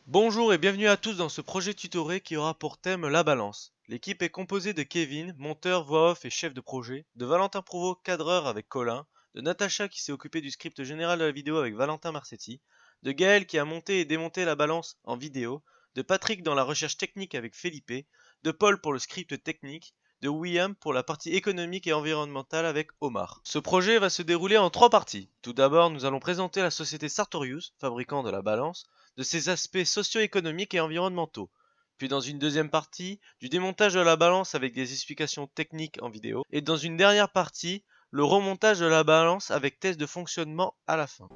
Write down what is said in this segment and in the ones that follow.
Bonjour et bienvenue à tous dans ce projet tutoré qui aura pour thème la balance. L'équipe est composée de Kevin, monteur, voix off et chef de projet, de Valentin Provost, cadreur avec Colin, de Natacha qui s'est occupée du script général de la vidéo avec Valentin Marcetti, de Gaël qui a monté et démonté la balance en vidéo, de Patrick dans la recherche technique avec Felipe, de Paul pour le script technique, de William pour la partie économique et environnementale avec Omar. Ce projet va se dérouler en 3 parties. Tout d'abord, nous allons présenter la société Sartorius, fabricant de la balance, de ses aspects socio-économiques et environnementaux. Puis dans une deuxième partie, du démontage de la balance avec des explications techniques en vidéo. Et dans une dernière partie, le remontage de la balance avec test de fonctionnement à la fin.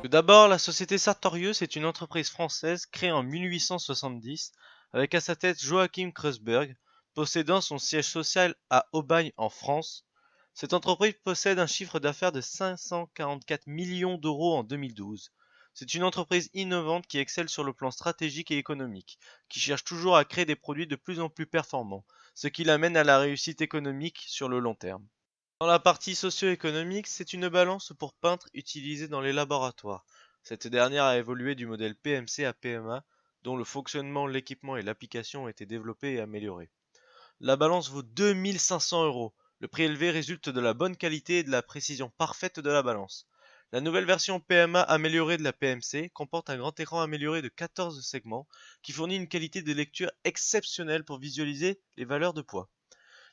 Tout d'abord, la société Sartorius est une entreprise française créée en 1870 avec à sa tête Joachim Kreuzberg, possédant son siège social à Aubagne en France. Cette entreprise possède un chiffre d'affaires de 544 millions d'euros en 2012. C'est une entreprise innovante qui excelle sur le plan stratégique et économique, qui cherche toujours à créer des produits de plus en plus performants, ce qui l'amène à la réussite économique sur le long terme. Dans la partie socio-économique, c'est une balance pour peintres utilisée dans les laboratoires. Cette dernière a évolué du modèle PMC à PMA, dont le fonctionnement, l'équipement et l'application ont été développés et améliorés. La balance vaut 2500 euros. Le prix élevé résulte de la bonne qualité et de la précision parfaite de la balance. La nouvelle version PMA améliorée de la PMC comporte un grand écran amélioré de 14 segments qui fournit une qualité de lecture exceptionnelle pour visualiser les valeurs de poids.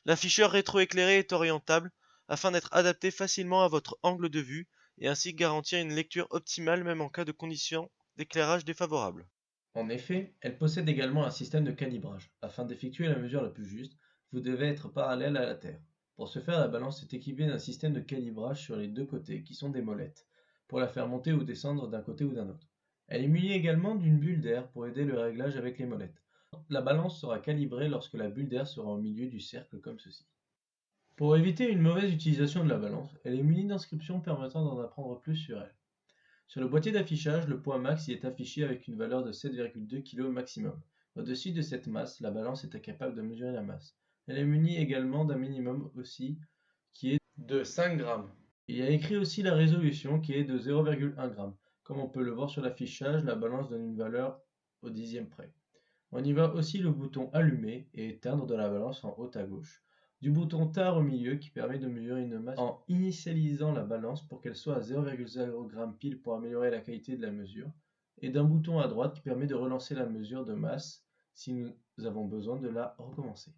L'afficheur rétroéclairé est orientable afin d'être adapté facilement à votre angle de vue et ainsi garantir une lecture optimale même en cas de conditions d'éclairage défavorables. En effet, elle possède également un système de calibrage. Afin d'effectuer la mesure la plus juste, vous devez être parallèle à la Terre. Pour ce faire, la balance est équipée d'un système de calibrage sur les deux côtés, qui sont des molettes, pour la faire monter ou descendre d'un côté ou d'un autre. Elle est munie également d'une bulle d'air pour aider le réglage avec les molettes. La balance sera calibrée lorsque la bulle d'air sera au milieu du cercle comme ceci. Pour éviter une mauvaise utilisation de la balance, elle est munie d'inscriptions permettant d'en apprendre plus sur elle. Sur le boîtier d'affichage, le poids max y est affiché avec une valeur de 7,2 kg maximum. Au-dessus de cette masse, la balance est incapable de mesurer la masse. Elle est munie également d'un minimum aussi, qui est de 5 grammes. Il y a écrit aussi la résolution qui est de 0,1 g. Comme on peut le voir sur l'affichage, la balance donne une valeur au dixième près. On y voit aussi le bouton allumer et éteindre de la balance en haut à gauche. Du bouton tard au milieu qui permet de mesurer une masse en initialisant la balance pour qu'elle soit à 0,0 g pile pour améliorer la qualité de la mesure. Et d'un bouton à droite qui permet de relancer la mesure de masse si nous avons besoin de la recommencer.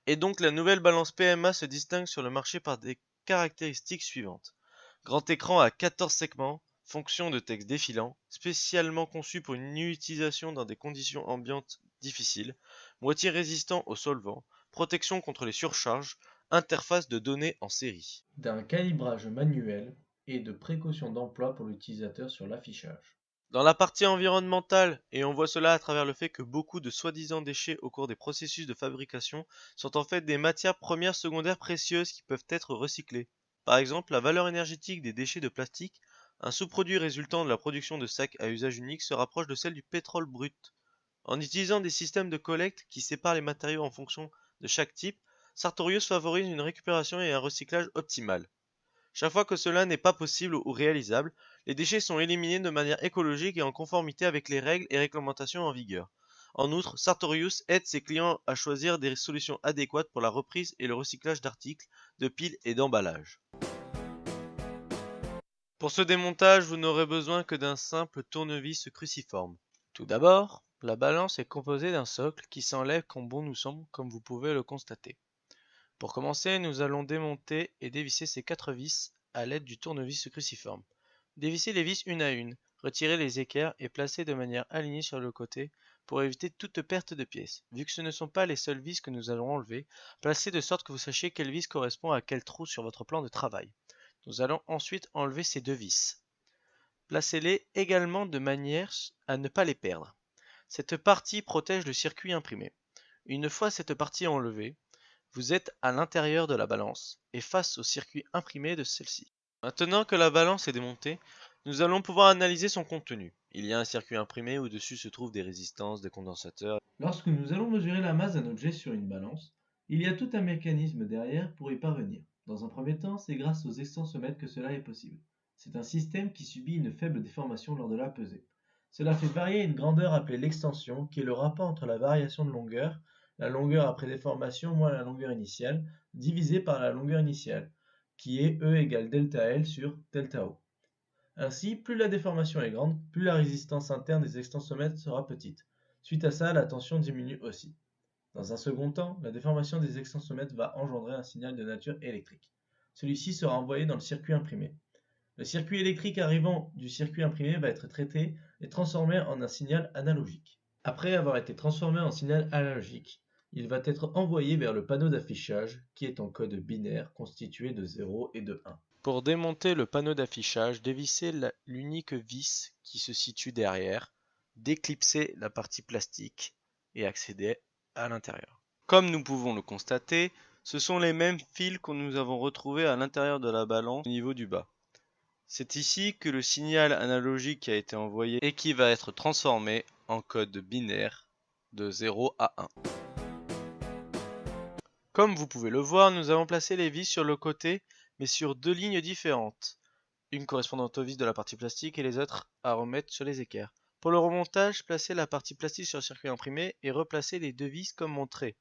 Et donc la nouvelle balance PMA se distingue sur le marché par des caractéristiques suivantes. Grand écran à 14 segments, fonction de texte défilant, spécialement conçu pour une utilisation dans des conditions ambiantes difficiles, boîtier résistant aux solvants, protection contre les surcharges, interface de données en série. D'un calibrage manuel et de précautions d'emploi pour l'utilisateur sur l'affichage. Dans la partie environnementale, et on voit cela à travers le fait que beaucoup de soi-disant déchets au cours des processus de fabrication sont en fait des matières premières secondaires précieuses qui peuvent être recyclées. Par exemple, la valeur énergétique des déchets de plastique, un sous-produit résultant de la production de sacs à usage unique, se rapproche de celle du pétrole brut. En utilisant des systèmes de collecte qui séparent les matériaux en fonction de chaque type, Sartorius favorise une récupération et un recyclage optimal. Chaque fois que cela n'est pas possible ou réalisable, les déchets sont éliminés de manière écologique et en conformité avec les règles et réglementations en vigueur. En outre, Sartorius aide ses clients à choisir des solutions adéquates pour la reprise et le recyclage d'articles, de piles et d'emballages. Pour ce démontage, vous n'aurez besoin que d'un simple tournevis cruciforme. Tout d'abord, la balance est composée d'un socle qui s'enlève quand bon nous semble, comme vous pouvez le constater. Pour commencer, nous allons démonter et dévisser ces 4 vis à l'aide du tournevis cruciforme. Dévissez les vis une à une, retirez les équerres et placez de manière alignée sur le côté pour éviter toute perte de pièces. Vu que ce ne sont pas les seules vis que nous allons enlever, placez de sorte que vous sachiez quelle vis correspond à quel trou sur votre plan de travail. Nous allons ensuite enlever ces 2 vis. Placez-les également de manière à ne pas les perdre. Cette partie protège le circuit imprimé. Une fois cette partie enlevée, vous êtes à l'intérieur de la balance et face au circuit imprimé de celle-ci. Maintenant que la balance est démontée, nous allons pouvoir analyser son contenu. Il y a un circuit imprimé où dessus se trouvent des résistances, des condensateurs. Lorsque nous allons mesurer la masse d'un objet sur une balance, il y a tout un mécanisme derrière pour y parvenir. Dans un premier temps, c'est grâce aux extensiomètres que cela est possible. C'est un système qui subit une faible déformation lors de la pesée. Cela fait varier une grandeur appelée l'extension, qui est le rapport entre la variation de longueur, la longueur après déformation moins la longueur initiale, divisé par la longueur initiale, qui est E égale delta L sur delta O. Ainsi, plus la déformation est grande, plus la résistance interne des extensomètres sera petite. Suite à ça, la tension diminue aussi. Dans un second temps, la déformation des extensomètres va engendrer un signal de nature électrique. Celui-ci sera envoyé dans le circuit imprimé. Le circuit électrique arrivant du circuit imprimé va être traité et transformé en un signal analogique. Après avoir été transformé en signal analogique, il va être envoyé vers le panneau d'affichage qui est en code binaire constitué de 0 et de 1. Pour démonter le panneau d'affichage, dévissez l'unique vis qui se situe derrière, déclipsez la partie plastique et accédez à l'intérieur. Comme nous pouvons le constater, ce sont les mêmes fils que nous avons retrouvés à l'intérieur de la balance au niveau du bas. C'est ici que le signal analogique a été envoyé et qui va être transformé en code binaire de 0 à 1. Comme vous pouvez le voir, nous avons placé les vis sur le côté, mais sur deux lignes différentes, une correspondante aux vis de la partie plastique et les autres à remettre sur les équerres. Pour le remontage, placez la partie plastique sur le circuit imprimé et replacez les deux vis comme montré.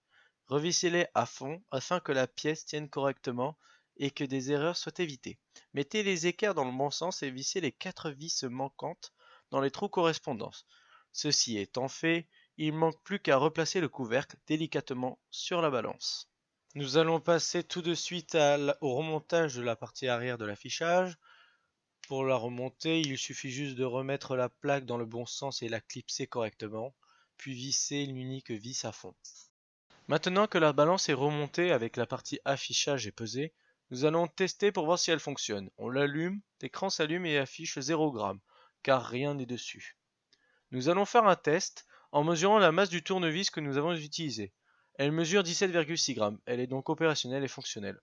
Revissez-les à fond afin que la pièce tienne correctement et que des erreurs soient évitées. Mettez les équerres dans le bon sens et vissez les 4 vis manquantes dans les trous correspondants. Ceci étant fait, il ne manque plus qu'à replacer le couvercle délicatement sur la balance. Nous allons passer tout de suite au remontage de la partie arrière de l'affichage. Pour la remonter, il suffit juste de remettre la plaque dans le bon sens et la clipser correctement, puis visser l'unique vis à fond. Maintenant que la balance est remontée avec la partie affichage et pesée, nous allons tester pour voir si elle fonctionne. On l'allume, l'écran s'allume et affiche 0 g, car rien n'est dessus. Nous allons faire un test en mesurant la masse du tournevis que nous avons utilisé. Elle mesure 17,6 g, elle est donc opérationnelle et fonctionnelle.